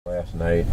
last night,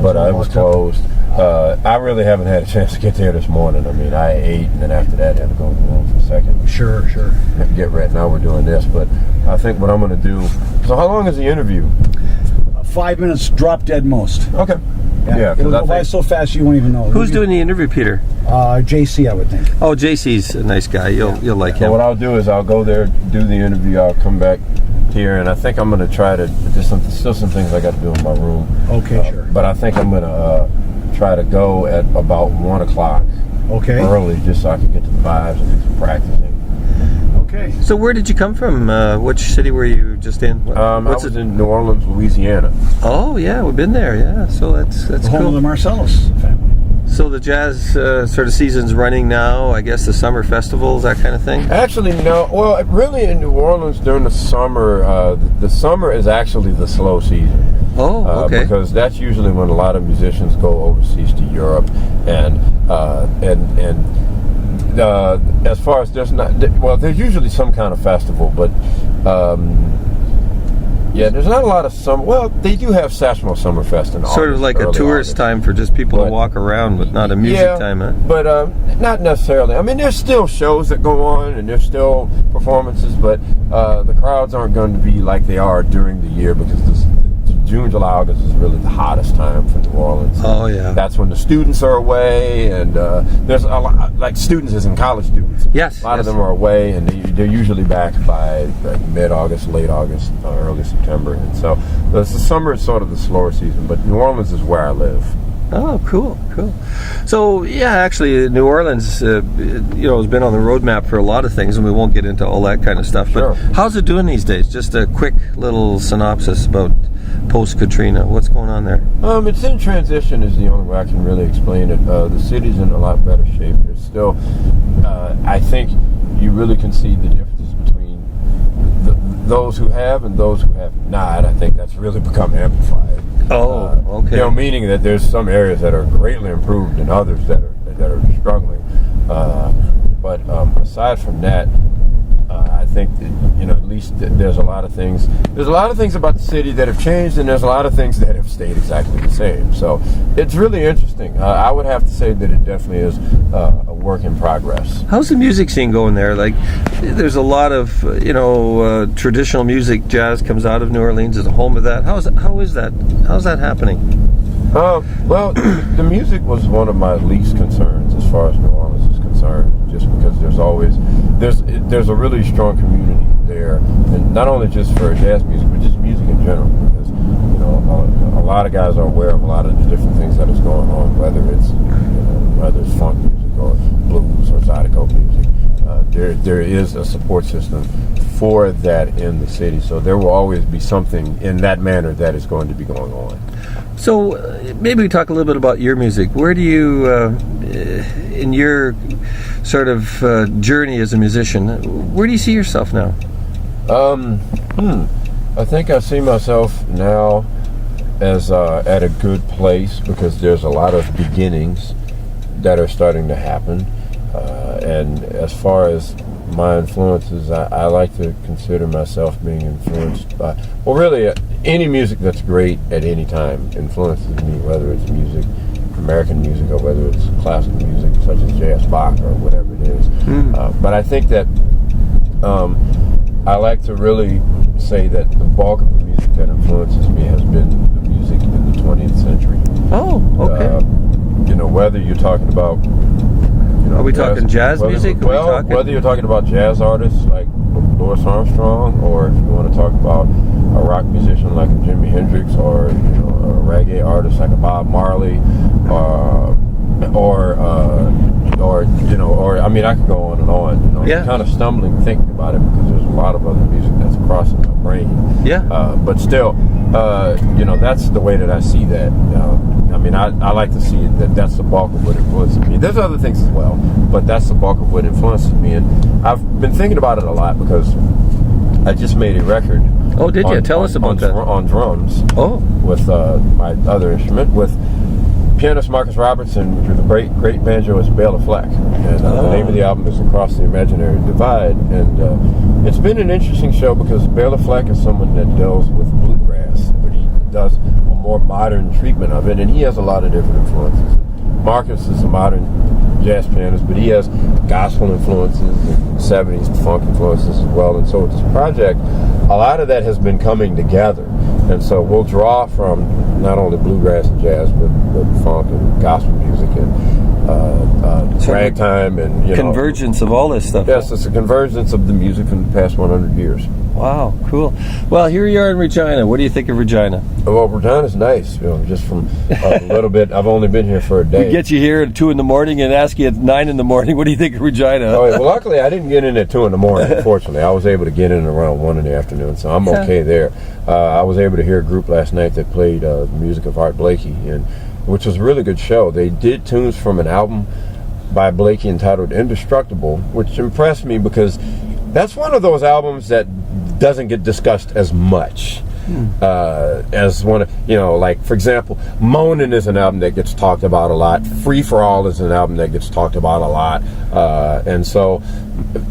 but it was closed. I really haven't had a chance to get there this morning. I mean, I ate, and then after that, I had to go to the room for a second. Sure. Get ready. Now we're doing this, but I think what I'm going to do. So, how long is the interview? 5 minutes, drop dead most. Okay. Yeah, it'll go by so fast you won't even know. Who's doing the interview, Peter? JC, I would think. Oh, JC's a nice guy. You'll like him. So what I'll do is I'll go there, do the interview. I'll come back here, and I think I'm going to try to. There's still some things I got to do in my room. Okay, sure. But I think I'm going to try to go at about 1 o'clock. Okay. Early, just so I can get to the vibes and do some practicing. Okay. So where did you come from? Which city were you just in? I was in New Orleans, Louisiana. Oh yeah, we've been there. Yeah, so that's the cool. Home of the Marsalis family. So the jazz sort of season's running now. I guess the summer festivals, that kind of thing. Actually, no. Well, really, in New Orleans during the summer is actually the slow season. Oh, okay. Because that's usually when a lot of musicians go overseas to Europe, and as far as there's usually some kind of festival, but there's not a lot of summer. Well, they do have Sashmo Summerfest in August. Sort of like a tourist time for just people to walk around, but not a music time, huh? But not necessarily. I mean, there's still shows that go on, and there's still performances, but the crowds aren't going to be like they are during the year, because June, July, August is really the hottest time for New Orleans. Oh, yeah. That's when the students are away, and there's a lot, like students as in college students. Yes. A lot of them are away, and they're usually back by like mid-August, late August, early September. And so the summer is sort of the slower season, but New Orleans is where I live. Oh, cool. So, yeah, actually, New Orleans, has been on the roadmap for a lot of things, and we won't get into all that kind of stuff. Sure. But how's it doing these days? Just a quick little synopsis about post-Katrina. What's going on there? It's in transition is the only way I can really explain it. The city's in a lot better shape. There's still, I think you really can see the differences between those who have and those who have not. I think that's really become amplified. Oh, okay. Meaning that there's some areas that are greatly improved and others that are struggling. But aside from that, I think that, at least there's a lot of things. There's a lot of things about the city that have changed, and there's a lot of things that have stayed exactly the same. So it's really interesting. I would have to say that it definitely is a work in progress. How's the music scene going there? Like, there's a lot of traditional music. Jazz comes out of New Orleans as a home of that. How is that? How's that happening? Well, the music was one of my least concerns as far as New Orleans is concerned, just because there's a really strong community there, and not only just for jazz music, but just music in general, because a lot of guys are aware of a lot of the different things that is going on, whether it's funk music or blues or zydeco music. There is a support system for that in the city, so there will always be something in that manner that is going to be going on. So maybe we talk a little bit about your music. Where do you, in your sort of journey as a musician, where do you see yourself now? I think I see myself now as at a good place, because there's a lot of beginnings that are starting to happen. And as far as my influences, I like to consider myself being influenced by, really, any music that's great at any time influences me, whether it's music, American music, or whether it's classical music such as jazz, Bach, or whatever it is. But I think that I like to really say that the bulk of the music that influences me has been the music in the 20th century. Oh, okay. Whether you're talking about are we talking jazz music? Whether you're talking about jazz artists like Louis Armstrong, or if you want to talk about a rock musician like a Jimi Hendrix, or a reggae artist like a Bob Marley, I mean, I could go on and on. Yeah. I'm kind of stumbling thinking about it, because there's a lot of other music that's crossing my brain. Yeah. But still, that's the way that I see that. I mean, I like to see that's the bulk of what influences me. There's other things as well, but that's the bulk of what influences me. And I've been thinking about it a lot, because I just made a record. Oh, did you? Tell us about that. On drums. Oh. With my other instrument, with pianist Marcus Robertson, the great banjoist Bela Fleck. And the name of the album is Across the Imaginary Divide. And it's been an interesting show, because Bela Fleck is someone that deals with bluegrass, but he does a more modern treatment of it, and he has a lot of different influences. Marcus is a modern jazz pianist, but he has gospel influences and 70s funk influences as well. And so with this project, a lot of that has been coming together. And so we'll draw from not only bluegrass and jazz, but funk and gospel music and ragtime and convergence of all this stuff. Yes, it's a convergence of the music from the past 100 years. Wow, cool. Well, here you are in Regina. What do you think of Regina? Well, Regina's nice. Just from a little bit. I've only been here for a day. We get you here at 2 a.m. and ask you at 9 a.m. What do you think of Regina? Oh, well, luckily I didn't get in at 2 a.m. Unfortunately, I was able to get in around 1 p.m, so I'm okay there. I was able to hear a group last night that played the music of Art Blakey, which was a really good show. They did tunes from an album by Blakey entitled Indestructible, which impressed me because that's one of those albums that doesn't get discussed as much as one of, like, for example, Moanin' is an album that gets talked about a lot. Free for All is an album that gets talked about a lot. And so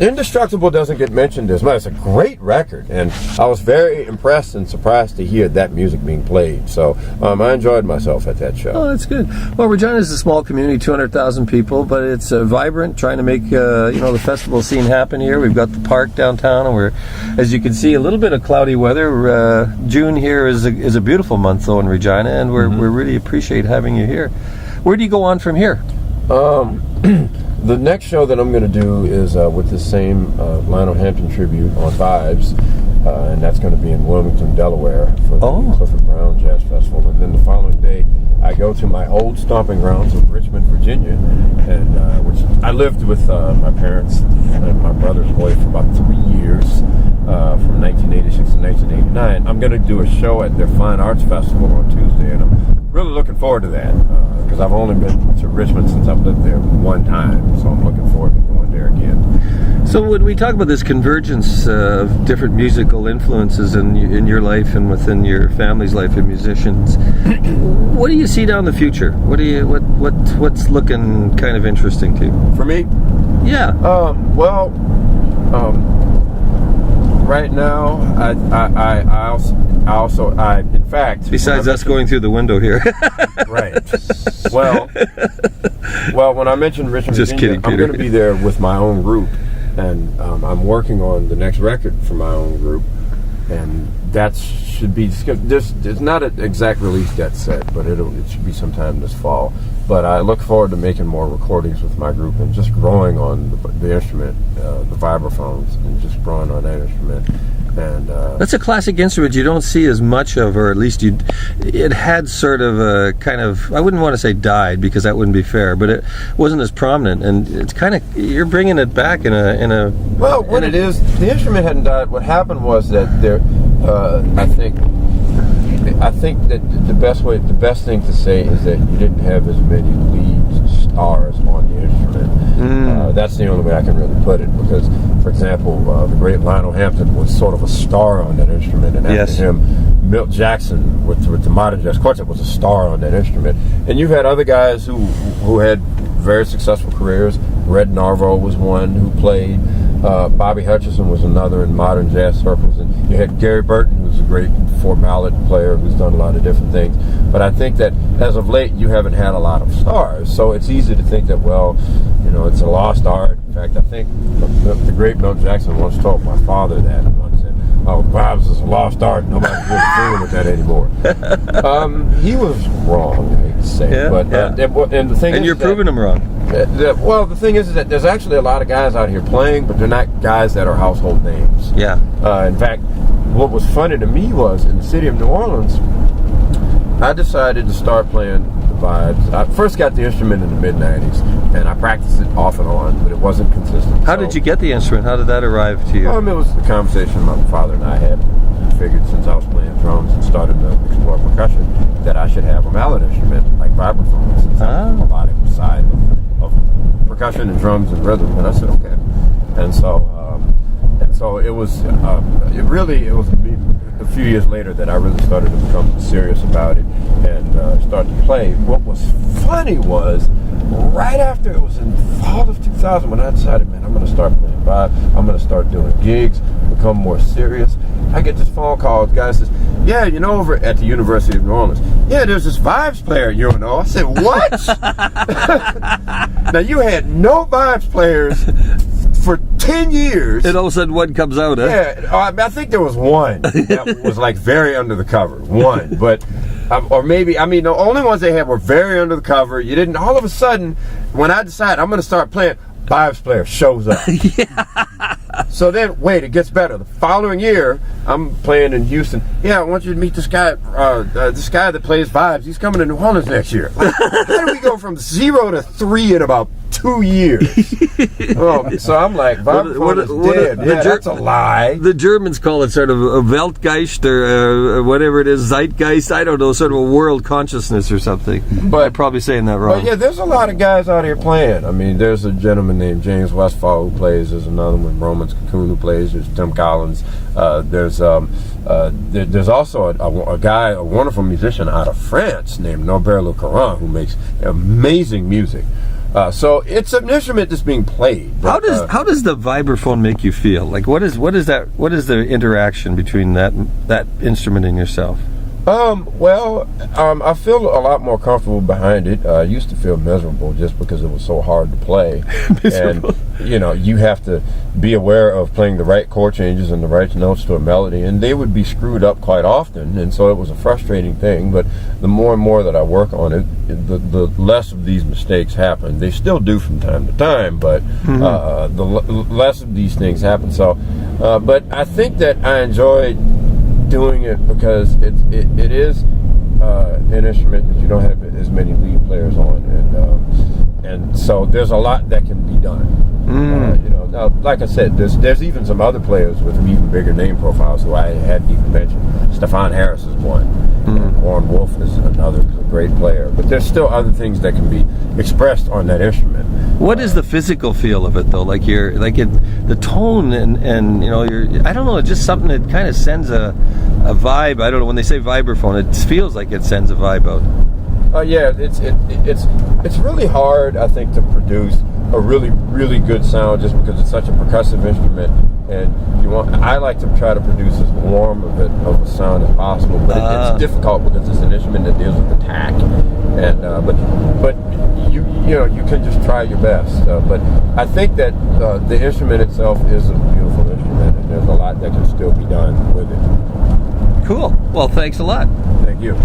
Indestructible doesn't get mentioned as much. It's a great record, and I was very impressed and surprised to hear that music being played. So I enjoyed myself at that show. Oh, that's good. Well, Regina is a small community, 200,000 people, but it's vibrant, trying to make the festival scene happen here. We've got the park downtown, and we're, as you can see, a little bit of cloudy weather. June here is a beautiful month, though, in Regina, and we really appreciate having you here. Where do you go on from here? The next show that I'm going to do is with the same Lionel Hampton tribute on Vibes, and that's going to be in Wilmington, Delaware for the Clifford Brown Jazz Festival. And then the following day, I go to my old stomping grounds of Richmond, Virginia, and which I lived with my parents and my brother's wife for about 3 years, from 1986 to 1989. I'm going to do a show at their Fine Arts Festival on Tuesday, and I'm really looking forward to that because I've only been to Richmond since I've lived there one time, so I'm looking forward to going there again. So when we talk about this convergence of different musical influences in your life and within your family's life of musicians, what do you see down the future? What's looking kind of interesting to you? For me? Yeah. Right now, I also, in fact... Besides us going through the window here. Right. Well, when I mentioned Richmond, Just Virginia, kidding, I'm going to be there with my own group, and I'm working on the next record for my own group, and that should be... There's not an exact release date set, but it should be sometime this fall. But I look forward to making more recordings with my group and just growing on the instrument, the vibraphones, and just growing on that instrument. And that's a classic instrument you don't see as much of, or at least it had sort of a kind of, I wouldn't want to say died because that wouldn't be fair, but it wasn't as prominent, and it's kind of, you're bringing it back in a well, what it is, the instrument hadn't died. What happened was that there, I think that the best thing to say is that you didn't have as many lead stars on the instrument. That's the only way I can really put it, because, for example, the great Lionel Hampton was sort of a star on that instrument, and after him, Milt Jackson with the Modern Jazz Quartet was a star on that instrument. And you've had other guys who had very successful careers. Red Narvo was one who played. Bobby Hutcherson was another in modern jazz circles, and you had Gary Burton, who's a great four-mallet player who's done a lot of different things. But I think that as of late, you haven't had a lot of stars, so it's easy to think that, well, it's a lost art. In fact, I think the great Milt Jackson once told my father that, and once said, "Oh, Bob's is a lost art. Nobody's really fooling with that anymore." He was wrong, I hate to say, and the thing is, you're proving him wrong. Well, the thing is that there's actually a lot of guys out here playing, but they're not guys that are household names. Yeah. In fact, what was funny to me was in the city of New Orleans, I decided to start playing the vibes. I first got the instrument in the mid-'90s, and I practiced it off and on, but it wasn't consistent. How did you get the instrument? How did that arrive to you? It was the conversation my father and I had. We figured since I was playing drums and started to explore percussion, that I should have a mallet instrument like vibraphone, since I'm the melodic side of percussion and drums and rhythm. And I said, okay. And so it was. It was a few years later that I really started to become serious about it and start to play. What was funny was right after, it was in fall of 2000 when I decided, man, I'm going to start playing vibe. I'm going to start doing gigs, become more serious. I get this phone call. The guy says, yeah, you know, over at the University of New Orleans, yeah, there's this vibes player at UNO. I said, what? Now, you had no vibes players for 10 years. And all of a sudden one comes out, huh? Yeah, I think there was one that was like very under the cover. One, but or maybe, I mean, the only ones they had were very under the cover. You didn't, all of a sudden, when I decided I'm going to start playing, vibes player shows up. So then, wait, it gets better. The following year, I'm playing in Houston. Yeah, I want you to meet this guy that plays vibes. He's coming to New Orleans next year. Like, how do we go from 0 to 3 in about 2 years? So I'm like, vibraphone is dead. Yeah, that's a lie. The Germans call it sort of a Weltgeist or whatever it is, Zeitgeist. I don't know, sort of a world consciousness or something. But I'm probably saying that wrong. But yeah, there's a lot of guys out here playing. I mean, there's a gentleman named James Westfall who plays. There's another one, Roman Cocoon, who plays. There's Tim Collins. There's also a wonderful musician out of France named Norbert Le Caron who makes amazing music. So it's an instrument that's being played. But, how does the vibraphone make you feel? Like what is the interaction between that instrument and yourself? I feel a lot more comfortable behind it. I used to feel miserable just because it was so hard to play. Miserable. And, you know, you have to be aware of playing the right chord changes and the right notes to a melody, and they would be screwed up quite often, and so it was a frustrating thing. But the more and more that I work on it, the less of these mistakes happen. They still do from time to time, but the less of these things happen. So, but I think that I enjoy doing it because it is an instrument that you don't have as many lead players on, and so there's a lot that can be done. You know, now, like I said, there's even some other players with even bigger name profiles who I hadn't even mentioned. Stefan Harris is one, and Warren Wolf is another great player. But there's still other things that can be expressed on that instrument. What is the physical feel of it, though? Like the tone and you know, I don't know, it's just something that kind of sends a vibe. I don't know, when they say vibraphone, it feels like it sends a vibe out. Yeah, it's really hard, I think, to produce a really, really good sound just because it's such a percussive instrument, and I like to try to produce as warm of a sound as possible, but it's difficult because it's an instrument that deals with attack, and but you can just try your best. But I think that the instrument itself is a beautiful instrument, and there's a lot that can still be done with it. Cool. Well, thanks a lot. Thank you.